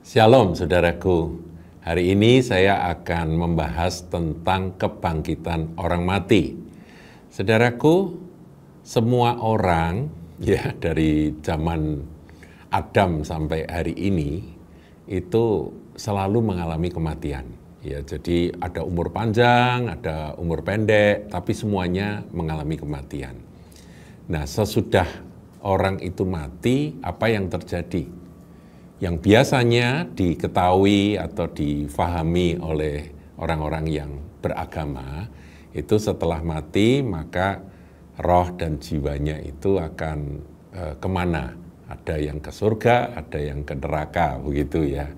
Shalom saudaraku, hari ini saya akan membahas tentang kebangkitan orang mati. Saudaraku, semua orang ya dari zaman Adam sampai hari ini itu selalu mengalami kematian. Ya, jadi ada umur panjang, ada umur pendek, tapi semuanya mengalami kematian. Nah, sesudah orang itu mati, apa yang terjadi? Yang biasanya diketahui atau difahami oleh orang-orang yang beragama, itu setelah mati maka roh dan jiwanya itu akan kemana? Ada yang ke surga, ada yang ke neraka, begitu ya.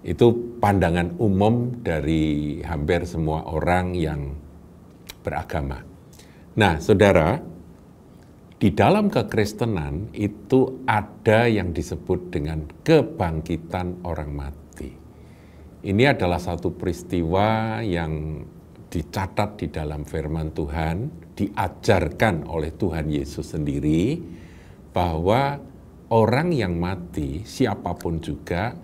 Itu pandangan umum dari hampir semua orang yang beragama. Nah, saudara, di dalam kekristenan itu ada yang disebut dengan kebangkitan orang mati. Ini adalah satu peristiwa yang dicatat di dalam firman Tuhan, diajarkan oleh Tuhan Yesus sendiri, bahwa orang yang mati, siapapun juga,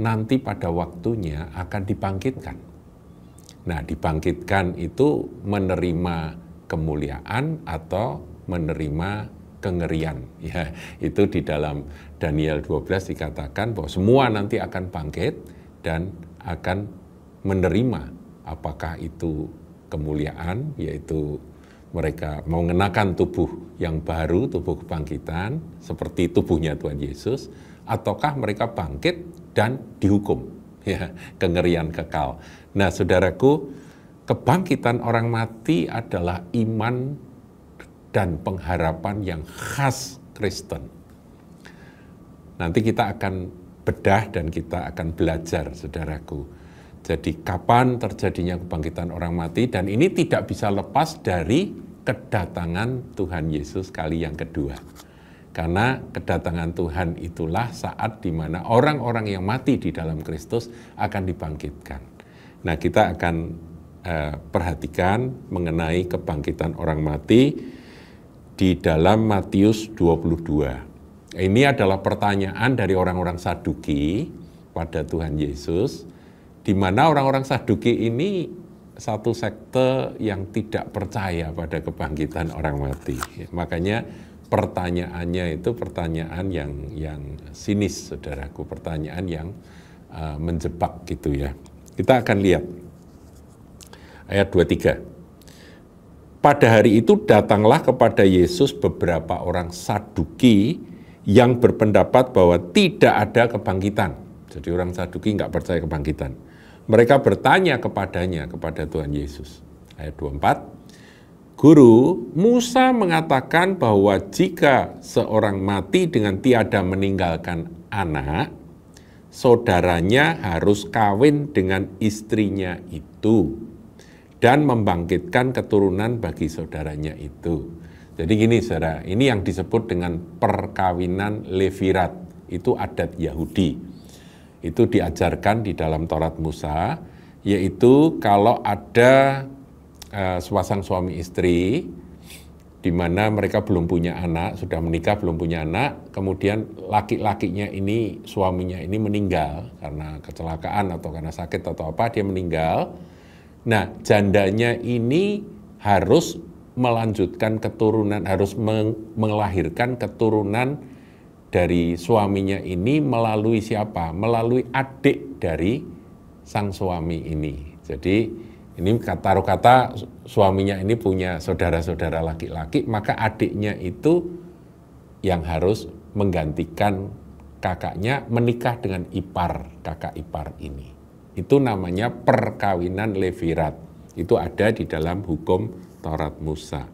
nanti pada waktunya akan dibangkitkan. Nah, dibangkitkan itu menerima kemuliaan atau menerima kengerian. Ya, itu di dalam Daniel 12 dikatakan bahwa semua nanti akan bangkit dan akan menerima apakah itu kemuliaan, yaitu mereka mengenakan tubuh yang baru, tubuh kebangkitan, seperti tubuhnya Tuhan Yesus, ataukah mereka bangkit dan dihukum, ya, kengerian kekal. Nah, saudaraku, kebangkitan orang mati adalah iman dan pengharapan yang khas Kristen. Nanti kita akan bedah dan kita akan belajar, saudaraku. Jadi kapan terjadinya kebangkitan orang mati, dan ini tidak bisa lepas dari kedatangan Tuhan Yesus kali yang kedua. Karena kedatangan Tuhan itulah saat di mana orang-orang yang mati di dalam Kristus akan dibangkitkan. Nah, kita akan perhatikan mengenai kebangkitan orang mati di dalam Matius 22. Ini adalah pertanyaan dari orang-orang Saduki pada Tuhan Yesus, di mana orang-orang Saduki ini satu sekte yang tidak percaya pada kebangkitan orang mati. Makanya pertanyaannya itu pertanyaan yang sinis, saudaraku, pertanyaan yang menjebak gitu ya. Kita akan lihat ayat 23. Pada hari itu datanglah kepada Yesus beberapa orang Saduki yang berpendapat bahwa tidak ada kebangkitan. Jadi orang Saduki nggak percaya kebangkitan. Mereka bertanya kepadanya, kepada Tuhan Yesus. Ayat 24, Guru, Musa mengatakan bahwa jika seorang mati dengan tiada meninggalkan anak, saudaranya harus kawin dengan istrinya itu dan membangkitkan keturunan bagi saudaranya itu. Jadi gini saudara, ini yang disebut dengan perkawinan levirat, itu adat Yahudi. Itu diajarkan di dalam Taurat Musa, yaitu kalau ada sepasang suami istri, di mana mereka belum punya anak, sudah menikah belum punya anak, kemudian laki-lakinya ini, suaminya ini meninggal karena kecelakaan atau karena sakit atau apa, dia meninggal. Nah, jandanya ini harus melanjutkan keturunan, harus melahirkan keturunan dari suaminya ini melalui siapa? Melalui adik dari sang suami ini. Jadi, ini taruh kata suaminya ini punya saudara-saudara laki-laki, maka adiknya itu yang harus menggantikan kakaknya menikah dengan ipar, kakak ipar ini. Itu namanya perkawinan levirat. Itu ada di dalam hukum Taurat Musa.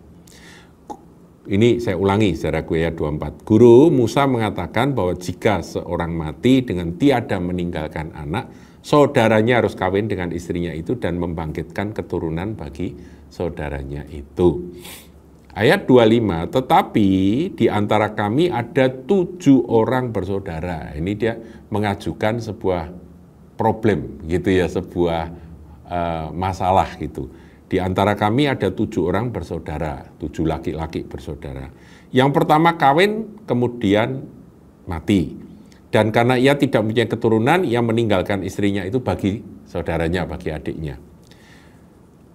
Ini saya ulangi, saudaraku, ayat 24. Guru, Musa mengatakan bahwa jika seorang mati dengan tiada meninggalkan anak, saudaranya harus kawin dengan istrinya itu dan membangkitkan keturunan bagi saudaranya itu. Ayat 25, tetapi di antara kami ada 7 orang bersaudara. Ini dia mengajukan sebuah problem gitu ya, sebuah masalah gitu. Di antara kami ada 7 orang bersaudara, 7 laki-laki bersaudara. Yang pertama kawin kemudian mati. Dan karena ia tidak mempunyai keturunan, ia meninggalkan istrinya itu bagi saudaranya, bagi adiknya.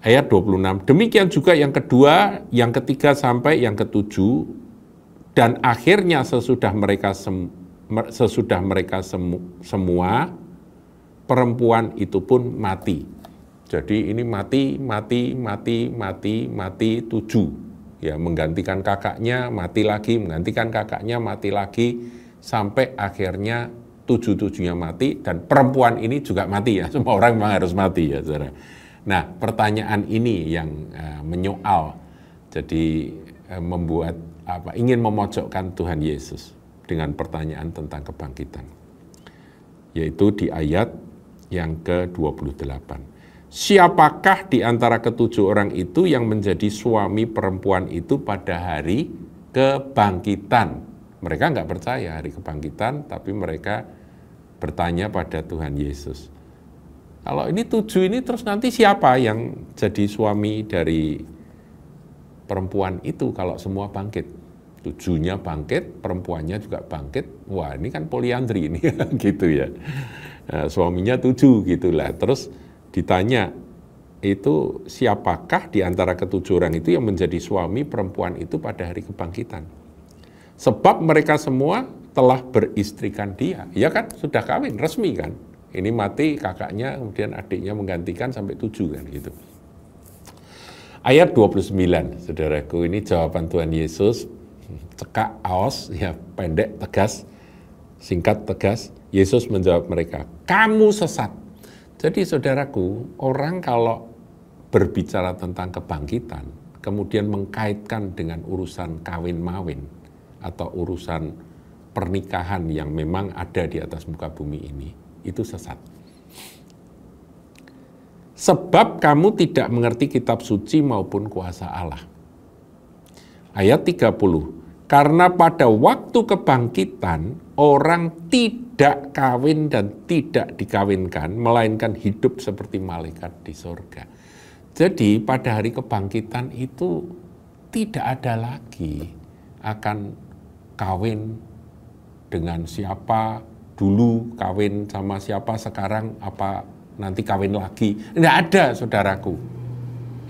Ayat 26, demikian juga yang kedua, yang ketiga sampai yang ketujuh, dan akhirnya sesudah mereka semua, perempuan itu pun mati. Jadi ini mati 7. Ya, menggantikan kakaknya, mati lagi, menggantikan kakaknya, mati lagi, sampai akhirnya 7-7-nya mati, dan perempuan ini juga mati ya. Semua orang memang harus mati ya, saudara. Nah, pertanyaan ini yang menyoal, jadi membuat ingin memojokkan Tuhan Yesus dengan pertanyaan tentang kebangkitan. Yaitu di ayat yang ke-28. Siapakah di antara ketujuh orang itu yang menjadi suami perempuan itu pada hari kebangkitan? Mereka nggak percaya hari kebangkitan, tapi mereka bertanya pada Tuhan Yesus. Kalau ini 7 ini terus nanti siapa yang jadi suami dari perempuan itu kalau semua bangkit? 7-nya bangkit, perempuannya juga bangkit. Wah, ini kan poliandri ini gitu ya. Nah, suaminya 7 gitulah. Terus ditanya, itu siapakah di antara ketujuh orang itu yang menjadi suami perempuan itu pada hari kebangkitan? Sebab mereka semua telah beristrikan dia. Ya kan, sudah kawin, resmi kan. Ini mati kakaknya, kemudian adiknya menggantikan sampai 7 kan gitu. Ayat 29, saudaraku, ini jawaban Tuhan Yesus, cekak, aos, ya pendek, tegas, singkat, tegas. Yesus menjawab mereka, kamu sesat. Jadi saudaraku, orang kalau berbicara tentang kebangkitan, kemudian mengkaitkan dengan urusan kawin-mawin, atau urusan pernikahan yang memang ada di atas muka bumi ini, itu sesat. Sebab kamu tidak mengerti kitab suci maupun kuasa Allah. Ayat 30, karena pada waktu kebangkitan orang tidak kawin dan tidak dikawinkan, melainkan hidup seperti malaikat di surga. Jadi pada hari kebangkitan itu tidak ada lagi akan kawin dengan siapa, dulu kawin sama siapa, sekarang apa nanti kawin lagi. Tidak ada, saudaraku.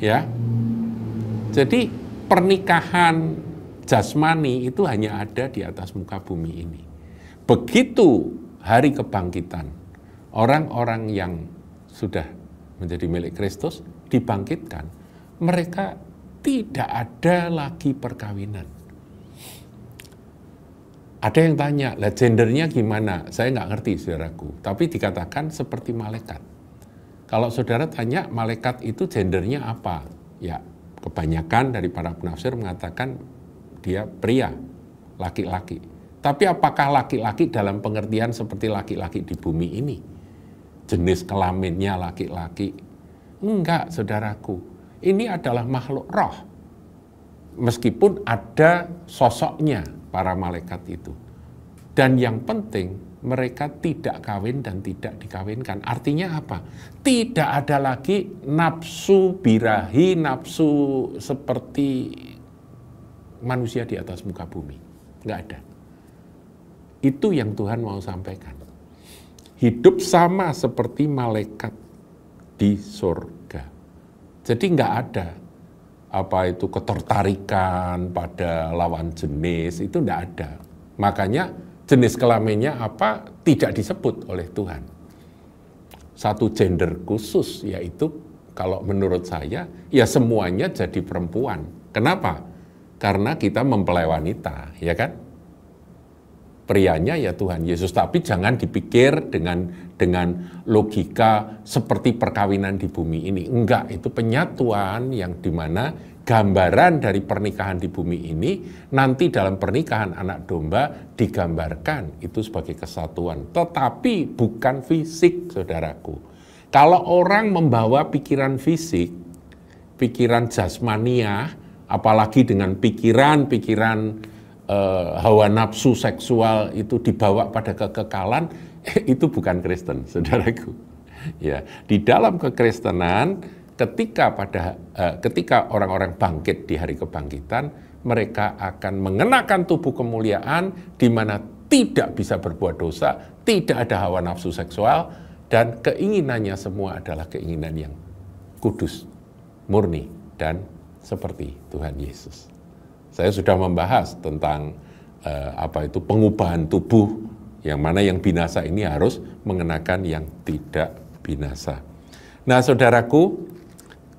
Ya. Jadi pernikahan jasmani itu hanya ada di atas muka bumi ini. Begitu hari kebangkitan, orang-orang yang sudah menjadi milik Kristus dibangkitkan, mereka tidak ada lagi perkawinan. Ada yang tanya, lah gendernya gimana? Saya nggak ngerti, saudaraku. Tapi dikatakan seperti malaikat. Kalau saudara tanya, malaikat itu gendernya apa? Ya, kebanyakan dari para penafsir mengatakan dia pria, laki-laki. Tapi apakah laki-laki dalam pengertian seperti laki-laki di bumi ini? Jenis kelaminnya laki-laki? Enggak, saudaraku. Ini adalah makhluk roh. Meskipun ada sosoknya para malaikat itu. Dan yang penting, mereka tidak kawin dan tidak dikawinkan. Artinya apa? Tidak ada lagi nafsu birahi, nafsu seperti manusia di atas muka bumi. Nggak ada. Itu yang Tuhan mau sampaikan. Hidup sama seperti malaikat di surga. Jadi nggak ada apa itu ketertarikan pada lawan jenis, itu nggak ada. Makanya jenis kelaminnya apa tidak disebut oleh Tuhan. Satu gender khusus, yaitu kalau menurut saya ya semuanya jadi perempuan. Kenapa? Karena kita mempelai wanita, ya kan? Prianya ya Tuhan Yesus, tapi jangan dipikir dengan logika seperti perkawinan di bumi ini. Enggak, itu penyatuan yang dimana gambaran dari pernikahan di bumi ini nanti dalam pernikahan anak domba digambarkan itu sebagai kesatuan. Tetapi bukan fisik, saudaraku. Kalau orang membawa pikiran fisik, pikiran jasmaniah, apalagi dengan pikiran hawa nafsu seksual itu dibawa pada kekekalan, itu bukan Kristen, saudaraku. Ya, di dalam kekristenan, ketika orang-orang bangkit di hari kebangkitan, mereka akan mengenakan tubuh kemuliaan, di mana tidak bisa berbuat dosa, tidak ada hawa nafsu seksual, dan keinginannya semua adalah keinginan yang kudus, murni, dan seperti Tuhan Yesus. Saya sudah membahas tentang pengubahan tubuh, yang mana yang binasa ini harus mengenakan yang tidak binasa. Nah, saudaraku,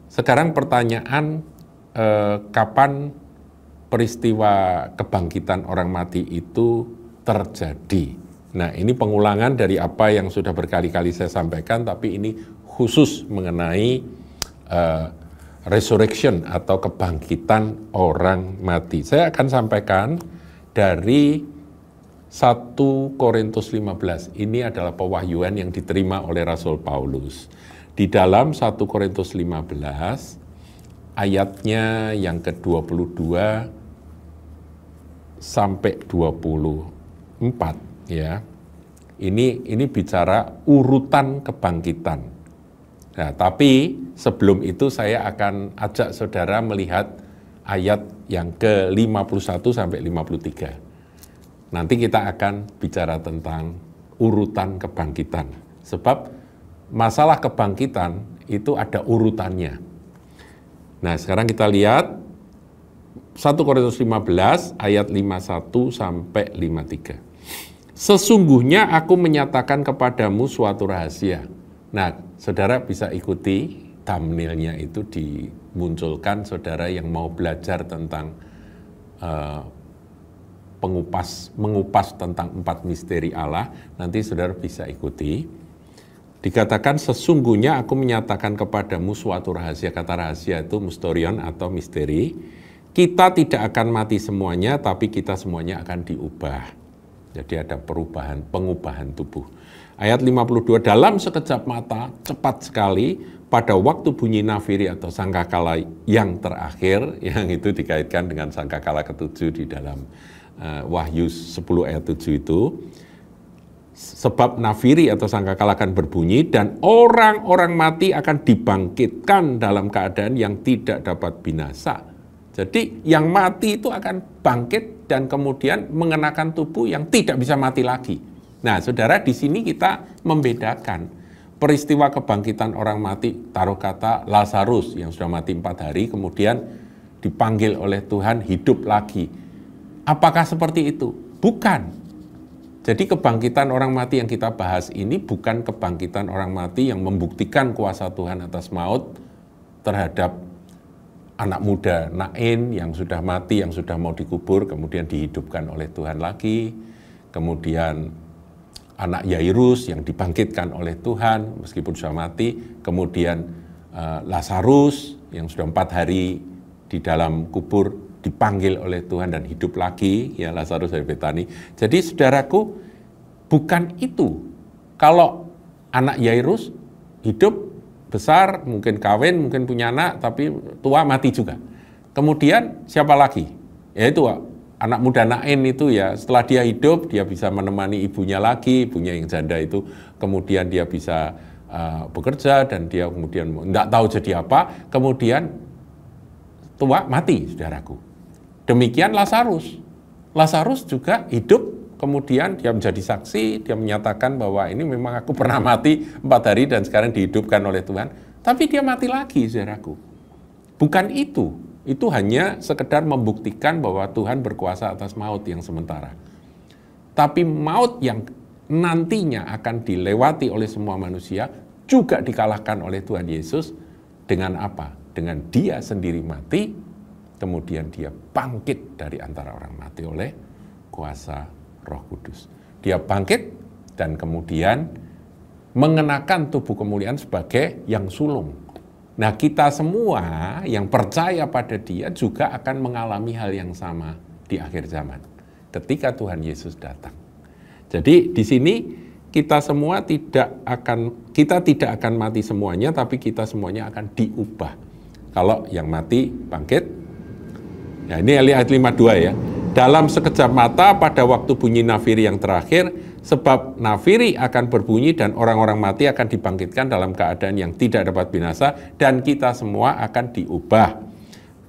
sekarang pertanyaan, kapan peristiwa kebangkitan orang mati itu terjadi? Nah, ini pengulangan dari apa yang sudah berkali-kali saya sampaikan, tapi ini khusus mengenai resurrection atau kebangkitan orang mati. Saya akan sampaikan dari 1 Korintus 15. Ini adalah pewahyuan yang diterima oleh Rasul Paulus. Di dalam 1 Korintus 15, ayatnya yang ke-22 sampai 24, ya. Ini bicara urutan kebangkitan. Nah, tapi sebelum itu saya akan ajak saudara melihat ayat yang ke-51 sampai 53. Nanti kita akan bicara tentang urutan kebangkitan. Sebab masalah kebangkitan itu ada urutannya. Nah, sekarang kita lihat 1 Korintus 15 ayat 51 sampai 53. Sesungguhnya aku menyatakan kepadamu suatu rahasia. Nah, saudara bisa ikuti thumbnailnya itu dimunculkan, saudara yang mau belajar tentang mengupas tentang 4 misteri Allah, nanti saudara bisa ikuti. Dikatakan sesungguhnya aku menyatakan kepadamu suatu rahasia. Kata rahasia itu mysterion atau misteri. Kita tidak akan mati semuanya, tapi kita semuanya akan diubah. Jadi ada pengubahan tubuh. Ayat 52, dalam sekejap mata, cepat sekali, pada waktu bunyi nafiri atau sangkakala yang terakhir, yang itu dikaitkan dengan sangkakala ke-7 di dalam Wahyu 10 ayat 7 itu, sebab nafiri atau sangkakala akan berbunyi dan orang-orang mati akan dibangkitkan dalam keadaan yang tidak dapat binasa. Jadi yang mati itu akan bangkit dan kemudian mengenakan tubuh yang tidak bisa mati lagi. Nah, saudara, di sini kita membedakan peristiwa kebangkitan orang mati, taruh kata Lazarus yang sudah mati 4 hari, kemudian dipanggil oleh Tuhan hidup lagi. Apakah seperti itu? Bukan. Jadi kebangkitan orang mati yang kita bahas ini bukan kebangkitan orang mati yang membuktikan kuasa Tuhan atas maut terhadap anak muda Nain yang sudah mati, yang sudah mau dikubur, kemudian dihidupkan oleh Tuhan lagi. Kemudian anak Yairus yang dibangkitkan oleh Tuhan meskipun sudah mati. Kemudian Lazarus yang sudah 4 hari di dalam kubur dipanggil oleh Tuhan dan hidup lagi, ya, Lazarus dari Betani. Jadi saudaraku, bukan itu. Kalau anak Yairus hidup, besar, mungkin kawin, mungkin punya anak, tapi tua mati juga. Kemudian siapa lagi? Yaitu anak muda Nain itu, ya, setelah dia hidup, dia bisa menemani ibunya lagi, ibunya yang janda itu, kemudian dia bisa bekerja, dan dia kemudian tidak tahu jadi apa, kemudian tua mati, saudaraku. Demikian Lazarus. Lazarus juga hidup, kemudian dia menjadi saksi, dia menyatakan bahwa ini memang aku pernah mati 4 hari dan sekarang dihidupkan oleh Tuhan. Tapi dia mati lagi, saudaraku. Bukan itu. Itu hanya sekedar membuktikan bahwa Tuhan berkuasa atas maut yang sementara. Tapi maut yang nantinya akan dilewati oleh semua manusia juga dikalahkan oleh Tuhan Yesus dengan apa? Dengan dia sendiri mati, kemudian dia bangkit dari antara orang mati oleh kuasa Roh Kudus. Dia bangkit dan kemudian mengenakan tubuh kemuliaan sebagai yang sulung. Nah, kita semua yang percaya pada dia juga akan mengalami hal yang sama di akhir zaman ketika Tuhan Yesus datang. Jadi di sini kita tidak akan mati semuanya, tapi kita semuanya akan diubah. Kalau yang mati bangkit. Nah, ini ayat 52 ya. Dalam sekejap mata pada waktu bunyi nafiri yang terakhir, sebab nafiri akan berbunyi dan orang-orang mati akan dibangkitkan dalam keadaan yang tidak dapat binasa dan kita semua akan diubah.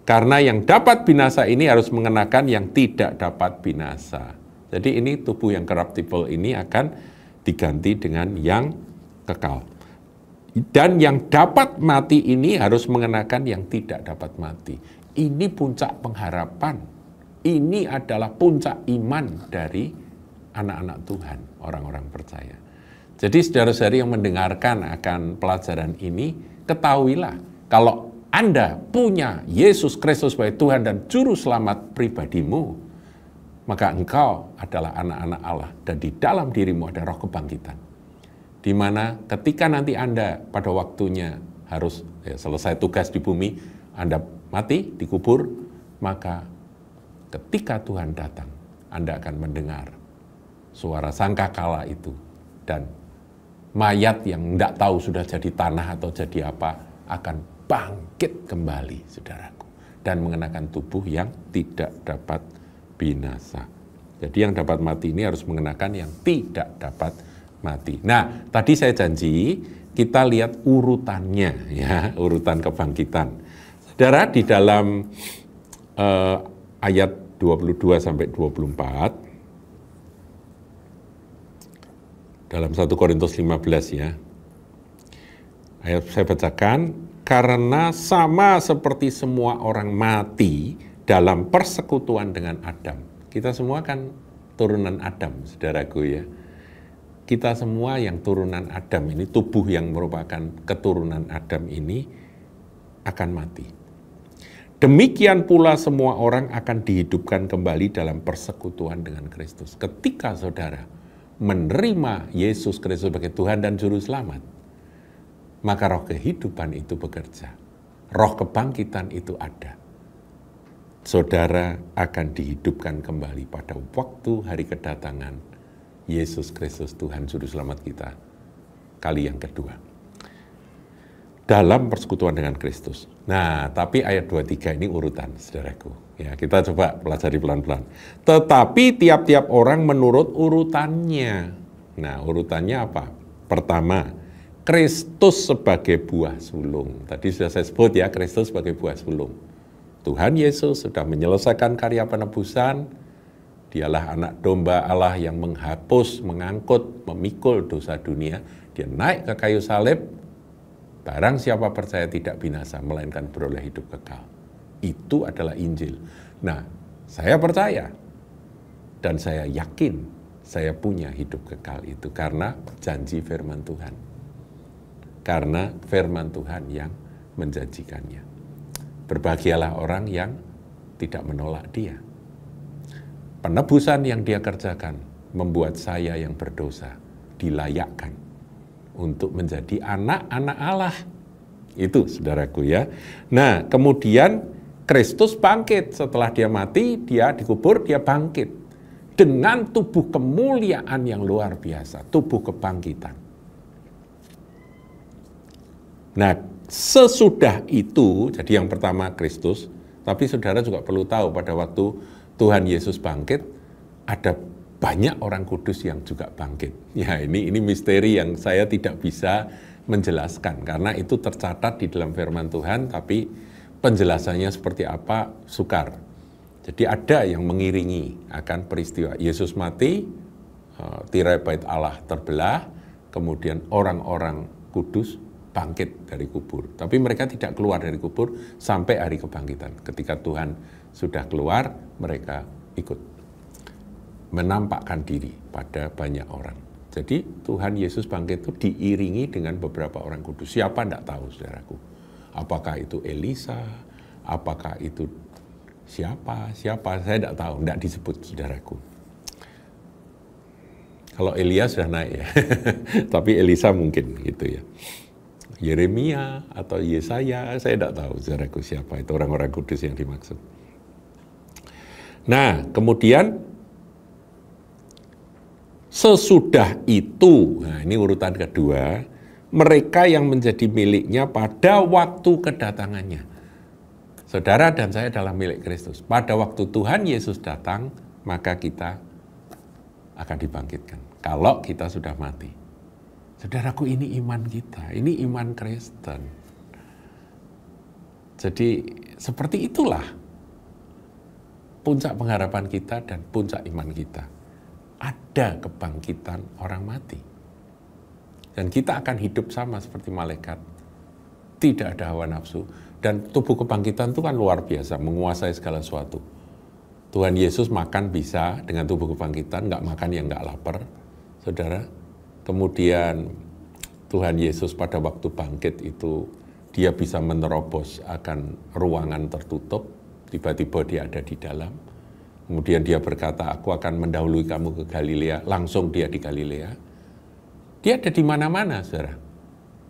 Karena yang dapat binasa ini harus mengenakan yang tidak dapat binasa. Jadi ini tubuh yang corruptible ini akan diganti dengan yang kekal. Dan yang dapat mati ini harus mengenakan yang tidak dapat mati. Ini puncak pengharapan. Ini adalah puncak iman dari anak-anak Tuhan, orang-orang percaya. Jadi saudara-saudari yang mendengarkan akan pelajaran ini, ketahuilah kalau Anda punya Yesus Kristus sebagai Tuhan dan Juru Selamat pribadimu, maka engkau adalah anak-anak Allah dan di dalam dirimu ada roh kebangkitan. Di mana ketika nanti Anda pada waktunya harus selesai tugas di bumi, Anda mati, dikubur, maka ketika Tuhan datang, Anda akan mendengar suara sangkakala itu dan mayat yang tidak tahu sudah jadi tanah atau jadi apa akan bangkit kembali, saudaraku, dan mengenakan tubuh yang tidak dapat binasa. Jadi yang dapat mati ini harus mengenakan yang tidak dapat mati. Nah, tadi saya janji kita lihat urutannya, ya, urutan kebangkitan. Saudara, di dalam ayat 22 sampai 24 dalam 1 Korintus 15 ya. Ayat saya bacakan, karena sama seperti semua orang mati dalam persekutuan dengan Adam. Kita semua kan turunan Adam, saudaraku ya. Kita semua yang turunan Adam ini, tubuh yang merupakan keturunan Adam ini akan mati. Demikian pula semua orang akan dihidupkan kembali dalam persekutuan dengan Kristus. Ketika saudara menerima Yesus Kristus sebagai Tuhan dan Juru Selamat, maka roh kehidupan itu bekerja. Roh kebangkitan itu ada. Saudara akan dihidupkan kembali pada waktu hari kedatangan Yesus Kristus Tuhan Juru Selamat kita kali yang kedua. Dalam persekutuan dengan Kristus. Nah, tapi ayat 23 ini urutan, saudaraku. Ya, kita coba pelajari pelan-pelan. Tetapi tiap-tiap orang menurut urutannya. Nah, urutannya apa? Pertama, Kristus sebagai buah sulung. Tadi sudah saya sebut ya, Kristus sebagai buah sulung. Tuhan Yesus sudah menyelesaikan karya penebusan. Dialah anak domba Allah yang menghapus, mengangkut, memikul dosa dunia. Dia naik ke kayu salib. Barang siapa percaya tidak binasa, melainkan beroleh hidup kekal. Itu adalah Injil. Nah, saya percaya dan saya yakin saya punya hidup kekal itu karena janji firman Tuhan. Karena firman Tuhan yang menjanjikannya. Berbahagialah orang yang tidak menolak dia. Penebusan yang dia kerjakan membuat saya yang berdosa dilayakkan untuk menjadi anak-anak Allah. Itu, saudaraku ya. Nah, kemudian Kristus bangkit. Setelah dia mati, dia dikubur, dia bangkit. Dengan tubuh kemuliaan yang luar biasa. Tubuh kebangkitan. Nah, sesudah itu, jadi yang pertama Kristus, tapi saudara juga perlu tahu pada waktu Tuhan Yesus bangkit, ada banyak orang kudus yang juga bangkit. Ya, ini misteri yang saya tidak bisa menjelaskan, karena itu tercatat di dalam firman Tuhan, tapi penjelasannya seperti apa, sukar. Jadi ada yang mengiringi akan peristiwa Yesus mati, tirai bait Allah terbelah, kemudian orang-orang kudus bangkit dari kubur. Tapi mereka tidak keluar dari kubur sampai hari kebangkitan. Ketika Tuhan sudah keluar, mereka ikut menampakkan diri pada banyak orang. Jadi Tuhan Yesus bangkit itu diiringi dengan beberapa orang kudus. Siapa tidak tahu, saudaraku. Apakah itu Elisa, apakah itu siapa, saya tidak tahu, tidak disebut, saudaraku. Kalau Elia sudah naik ya, tapi Elisa mungkin gitu ya. Yeremia atau Yesaya, saya tidak tahu, saudaraku, siapa itu orang-orang kudus yang dimaksud. Nah, kemudian sesudah itu, nah ini urutan kedua, mereka yang menjadi miliknya pada waktu kedatangannya. Saudara dan saya adalah milik Kristus. Pada waktu Tuhan Yesus datang, maka kita akan dibangkitkan. Kalau kita sudah mati. Saudaraku, ini iman kita, ini iman Kristen. Jadi seperti itulah puncak pengharapan kita dan puncak iman kita. ada kebangkitan orang mati. Dan kita akan hidup sama seperti malaikat. Tidak ada hawa nafsu. Dan tubuh kebangkitan itu kan luar biasa, menguasai segala sesuatu. Tuhan Yesus makan bisa dengan tubuh kebangkitan, nggak makan yang nggak lapar, saudara. Kemudian Tuhan Yesus pada waktu bangkit itu, dia bisa menerobos akan ruangan tertutup, tiba-tiba dia ada di dalam. Kemudian dia berkata, aku akan mendahului kamu ke Galilea, langsung dia di Galilea. Dia ada di mana-mana, saudara.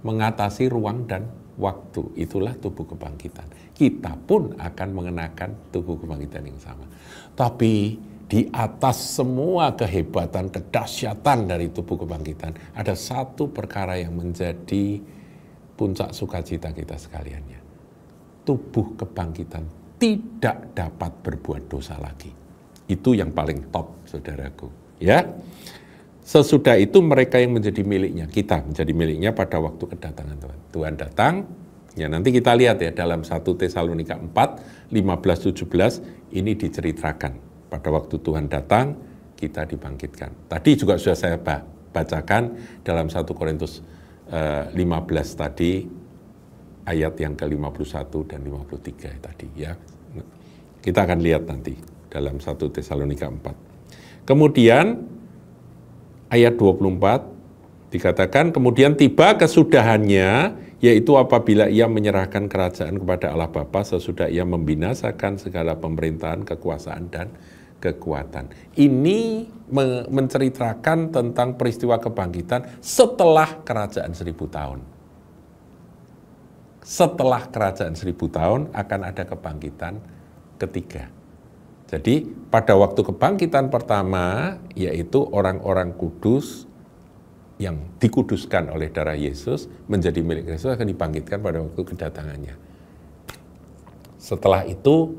Mengatasi ruang dan waktu. Itulah tubuh kebangkitan. Kita pun akan mengenakan tubuh kebangkitan yang sama. Tapi di atas semua kehebatan, kedahsyatan dari tubuh kebangkitan, ada satu perkara yang menjadi puncak sukacita kita sekaliannya. Tubuh kebangkitan tidak dapat berbuat dosa lagi. Itu yang paling top, saudaraku. Ya. Sesudah itu mereka yang menjadi miliknya, kita menjadi miliknya pada waktu kedatangan Tuhan. Tuhan datang, ya nanti kita lihat ya dalam 1 Tesalonika 4, 15-17, ini diceritakan. Pada waktu Tuhan datang, kita dibangkitkan. Tadi juga sudah saya bacakan dalam 1 Korintus 15 tadi, ayat yang ke-51 dan 53 tadi ya. Kita akan lihat nanti dalam 1 Tesalonika 4. Kemudian ayat 24 dikatakan, kemudian tiba kesudahannya, yaitu apabila ia menyerahkan kerajaan kepada Allah Bapa sesudah ia membinasakan segala pemerintahan, kekuasaan, dan kekuatan. Ini menceritakan tentang peristiwa kebangkitan setelah kerajaan 1000 tahun. Setelah kerajaan 1000 tahun akan ada kebangkitan ketiga. Jadi pada waktu kebangkitan pertama, yaitu orang-orang kudus yang dikuduskan oleh darah Yesus menjadi milik Kristus akan dibangkitkan pada waktu kedatangannya. Setelah itu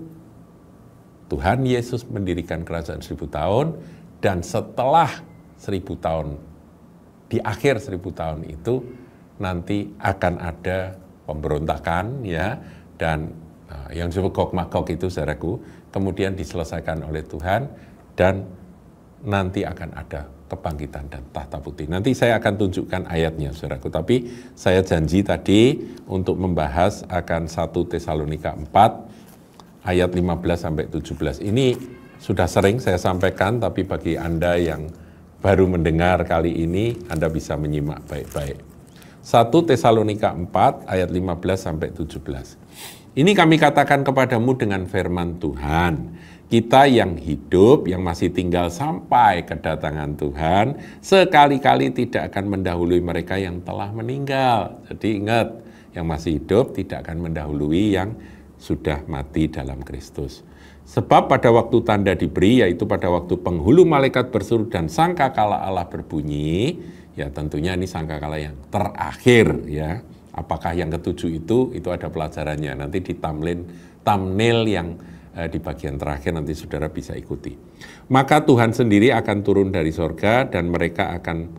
Tuhan Yesus mendirikan kerajaan 1000 tahun, dan setelah 1000 tahun, di akhir 1000 tahun itu nanti akan ada pemberontakan ya, dan yang disebut Gog Magog itu, saudaraku, kemudian diselesaikan oleh Tuhan, dan nanti akan ada kebangkitan dan tahta putih. Nanti saya akan tunjukkan ayatnya, saudaraku. Tapi saya janji tadi untuk membahas akan 1 Tesalonika 4, ayat 15-17. Ini sudah sering saya sampaikan, tapi bagi Anda yang baru mendengar kali ini, Anda bisa menyimak baik-baik. 1 Tesalonika 4, ayat 15-17. Ini kami katakan kepadamu dengan firman Tuhan, kita yang hidup, yang masih tinggal sampai kedatangan Tuhan, sekali-kali tidak akan mendahului mereka yang telah meninggal. Jadi ingat, yang masih hidup tidak akan mendahului yang sudah mati dalam Kristus. Sebab pada waktu tanda diberi, yaitu pada waktu penghulu malaikat berseru dan sangkakala Allah berbunyi, ya tentunya ini sangkakala yang terakhir ya. Apakah yang ketujuh itu ada pelajarannya. Nanti di thumbnail yang di bagian terakhir nanti saudara bisa ikuti. Maka Tuhan sendiri akan turun dari sorga, dan mereka akan,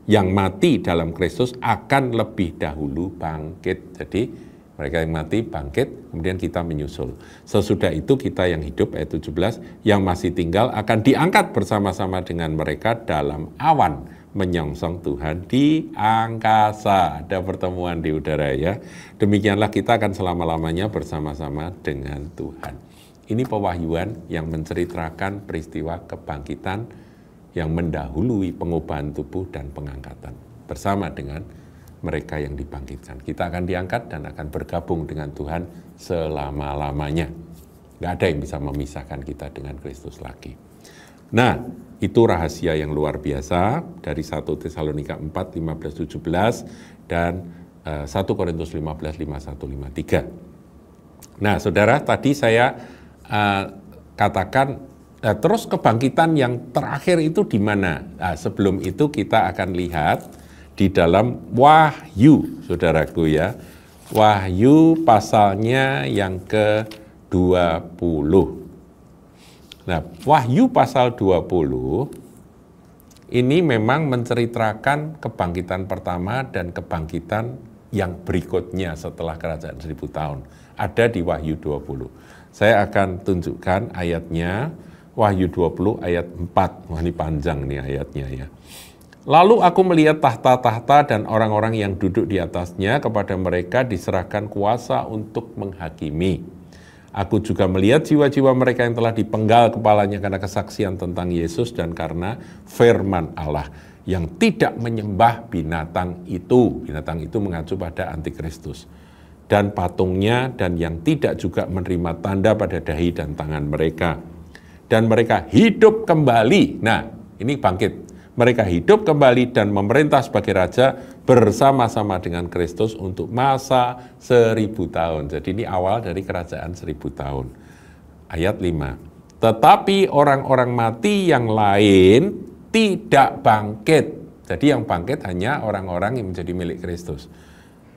yang mati dalam Kristus akan lebih dahulu bangkit. Jadi mereka yang mati bangkit, kemudian kita menyusul. Sesudah itu kita yang hidup, ayat 17, yang masih tinggal akan diangkat bersama-sama dengan mereka dalam awan, menyongsong Tuhan di angkasa. Ada pertemuan di udara ya. Demikianlah kita akan selama-lamanya bersama-sama dengan Tuhan. Ini pewahyuan yang menceritakan peristiwa kebangkitan yang mendahului pengubahan tubuh dan pengangkatan bersama dengan mereka yang dibangkitkan. Kita akan diangkat dan akan bergabung dengan Tuhan selama-lamanya. Nggak ada yang bisa memisahkan kita dengan Kristus lagi. Nah, itu rahasia yang luar biasa dari 1 Tesalonika 4, 15-17 dan 1 Korintus 15, 51-53. Nah, saudara, tadi saya katakan, terus kebangkitan yang terakhir itu di mana? Nah, sebelum itu kita akan lihat di dalam Wahyu, saudaraku ya. Wahyu pasalnya yang ke-20. Nah, Wahyu pasal 20 ini memang menceritakan kebangkitan pertama dan kebangkitan yang berikutnya setelah kerajaan 1000 tahun. Ada di Wahyu 20. Saya akan tunjukkan ayatnya Wahyu 20 ayat 4. Wah, ini panjang nih ayatnya ya. Lalu aku melihat tahta-tahta dan orang-orang yang duduk di atasnya, kepada mereka diserahkan kuasa untuk menghakimi. Aku juga melihat jiwa-jiwa mereka yang telah dipenggal kepalanya karena kesaksian tentang Yesus dan karena firman Allah, yang tidak menyembah binatang itu. Binatang itu mengacu pada antikristus. Dan patungnya, dan yang tidak juga menerima tanda pada dahi dan tangan mereka. Dan mereka hidup kembali. Nah, ini bangkit. Mereka hidup kembali dan memerintah sebagai raja bersama-sama dengan Kristus untuk masa 1000 tahun. Jadi ini awal dari kerajaan 1000 tahun. Ayat 5. Tetapi orang-orang mati yang lain tidak bangkit. Jadi yang bangkit hanya orang-orang yang menjadi milik Kristus.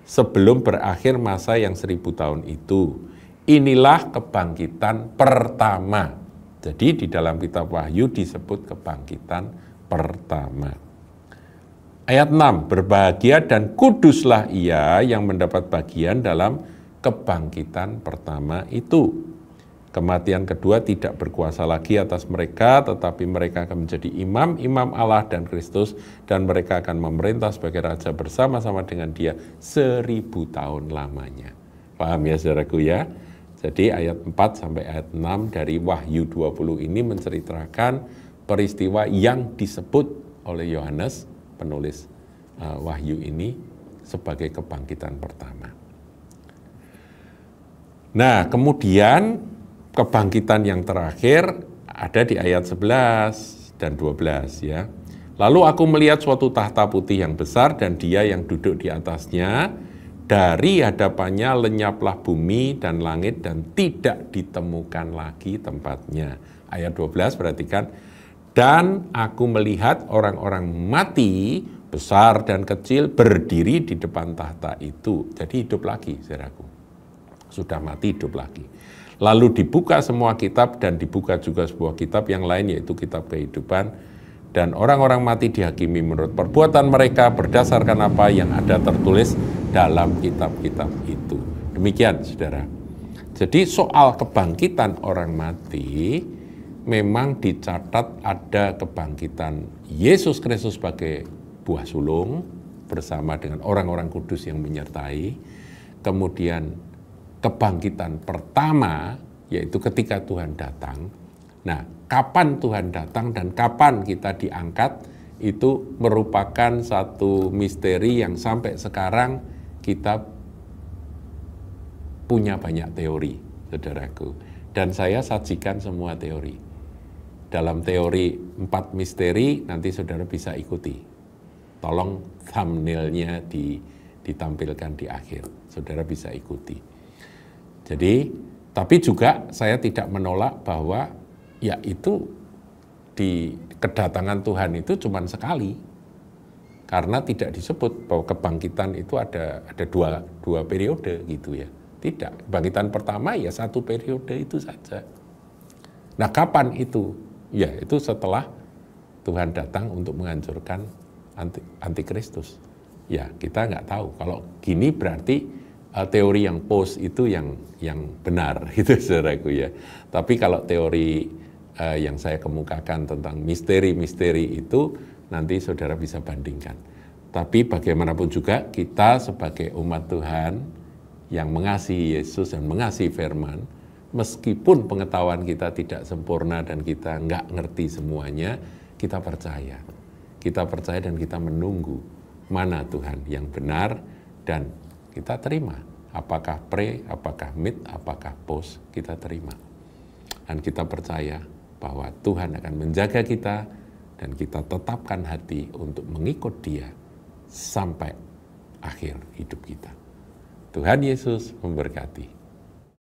Sebelum berakhir masa yang 1000 tahun itu. Inilah kebangkitan pertama. Jadi di dalam kitab Wahyu disebut kebangkitan pertama. Ayat 6, berbahagia dan kuduslah ia yang mendapat bagian dalam kebangkitan pertama itu. Kematian kedua tidak berkuasa lagi atas mereka, tetapi mereka akan menjadi imam-imam Allah dan Kristus, dan mereka akan memerintah sebagai raja bersama-sama dengan Dia 1000 tahun lamanya. Paham ya saudaraku ya? Jadi ayat 4 sampai ayat 6 dari Wahyu 20 ini menceritakan peristiwa yang disebut oleh Yohanes, penulis Wahyu ini, sebagai kebangkitan pertama. Nah, kemudian kebangkitan yang terakhir ada di ayat 11 dan 12 ya. Lalu aku melihat suatu tahta putih yang besar dan Dia yang duduk di atasnya. Dari hadapannya lenyaplah bumi dan langit dan tidak ditemukan lagi tempatnya. Ayat 12 perhatikan. Dan aku melihat orang-orang mati, besar dan kecil, berdiri di depan tahta itu. Jadi hidup lagi, saudaraku. Sudah mati, hidup lagi. Lalu dibuka semua kitab dan dibuka juga sebuah kitab yang lain, yaitu kitab kehidupan. Dan orang-orang mati dihakimi menurut perbuatan mereka berdasarkan apa yang ada tertulis dalam kitab-kitab itu. Demikian, saudara. Jadi soal kebangkitan orang mati, memang dicatat ada kebangkitan Yesus Kristus sebagai buah sulung bersama dengan orang-orang kudus yang menyertai. Kemudian kebangkitan pertama yaitu ketika Tuhan datang. Nah, kapan Tuhan datang dan kapan kita diangkat itu merupakan satu misteri yang sampai sekarang kita punya banyak teori, saudaraku. Dan saya sajikan semua teori. Dalam teori 4 misteri nanti saudara bisa ikuti. Tolong thumbnailnya ditampilkan di akhir. Saudara bisa ikuti. Jadi, tapi juga saya tidak menolak bahwa ya itu di kedatangan Tuhan itu cuma sekali. Karena tidak disebut bahwa kebangkitan itu ada dua periode gitu ya. Tidak, kebangkitan pertama ya 1 periode itu saja. Nah, kapan itu? Ya, itu setelah Tuhan datang untuk menghancurkan antikristus. Ya, kita nggak tahu. Kalau gini berarti teori yang post itu yang benar, itu saudaraku ya. Tapi kalau teori yang saya kemukakan tentang misteri-misteri itu, nanti saudara bisa bandingkan. Tapi bagaimanapun juga kita sebagai umat Tuhan yang mengasihi Yesus dan mengasihi firman, meskipun pengetahuan kita tidak sempurna dan kita nggak ngerti semuanya, kita percaya. Kita percaya dan kita menunggu mana Tuhan yang benar dan kita terima. Apakah pre, apakah mid, apakah post, kita terima. Dan kita percaya bahwa Tuhan akan menjaga kita dan kita tetapkan hati untuk mengikut Dia sampai akhir hidup kita. Tuhan Yesus memberkati.